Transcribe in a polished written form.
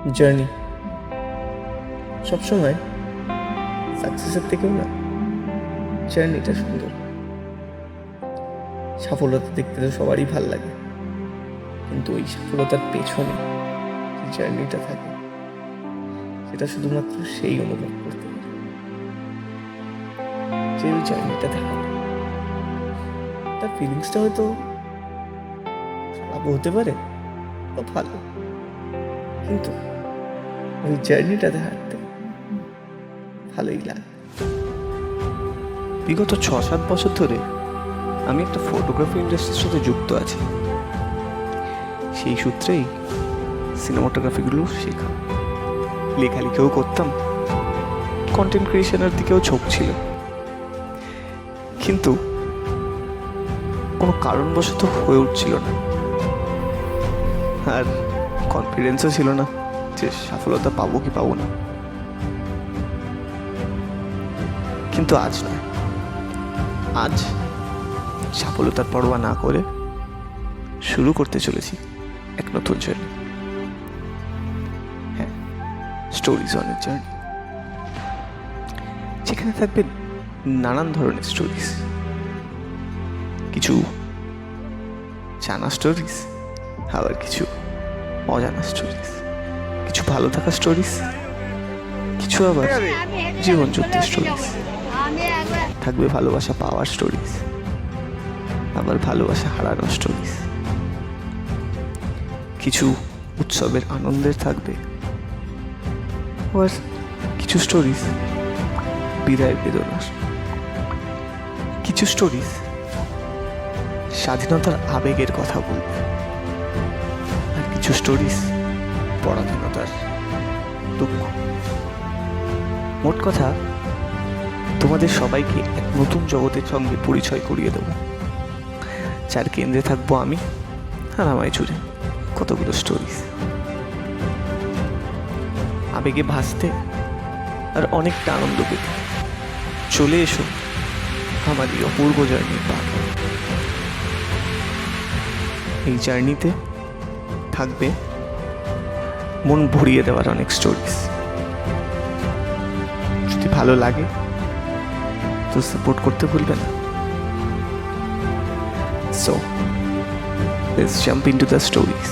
Journey সবসময় সাকসেসের থেকেও না জার্নিটা সুন্দর। সফলতা দেখতে তো সবারই ভাল লাগে, কিন্তু ওই সফলতার পেছনে যে জার্নিটা থাকে সেটা শুধুমাত্র সেই অনুভব করতে পারে যে ওই জার্নিটা থাকে। তার ফিলিংসটা হয়তো খারাপ হতে পারে বা ভালো, কিন্তু ওই জার্নিটাতে হাঁটতে ভালোই লাগে। বিগত 6-7 বছর ধরে আমি একটা ফটোগ্রাফি ইন্ডাস্ট্রির সাথে যুক্ত আছি। সেই সূত্রেই সিনেমাটোগ্রাফিগুলো শেখা, লেখালেখিও করতাম, কন্টেন্ট ক্রিয়েশনের দিকেও ঝোঁক ছিল, কিন্তু কোনো কারণবশত হয়ে উঠছিল না, আর কনফিডেন্সও ছিল না যে সফলতা পাবো কি পাবো না। কিন্তু আজ নয়, আজ সফলতার পরোয়া না করে শুরু করতে চলেছি এক নতুন জার্নি। হ্যাঁ, স্টোরিজ অনের জার্নি, যেখানে থাকবে নানান ধরনের স্টোরিজ, কিছু জানা স্টোরিজ, আবার কিছু অজানা স্টোরিজ, কিছু ভালো থাকা স্টোরিজ, কিছু আবার জীবন যুদ্ধের স্টোরিজ। থাকবে ভালোবাসা পাওয়ার স্টোরিজ, আবার ভালোবাসা হারানোর স্টোরিজ। কিছু উৎসবের আনন্দের থাকবে, আবার কিছু স্টোরিজ বিদায়ের বেদনার। কিছু স্টোরিজ স্বাধীনতার আবেগের কথা বলবে, আর কিছু স্টোরিজ পরাধীনতার দুঃখ। মোট কথা, তোমাদের সবাইকে এক নতুন জগতের সঙ্গে পরিচয় করিয়ে দেব, যার কেন্দ্রে থাকবো আমি, আর আমায় জুড়ে কতগুলো স্টোরিজ। আবেগে ভাসতে আর অনেকটা আনন্দ পেতে চলে এসো আমার এই অপূর্ব জার্নির পার। এই জার্নিতে থাকবে মন ভরিয়ে দেওয়ার অনেক স্টোরিজ। যদি ভালো লাগে তো সাপোর্ট করতে ভুলবে না। So let's jump into the stories.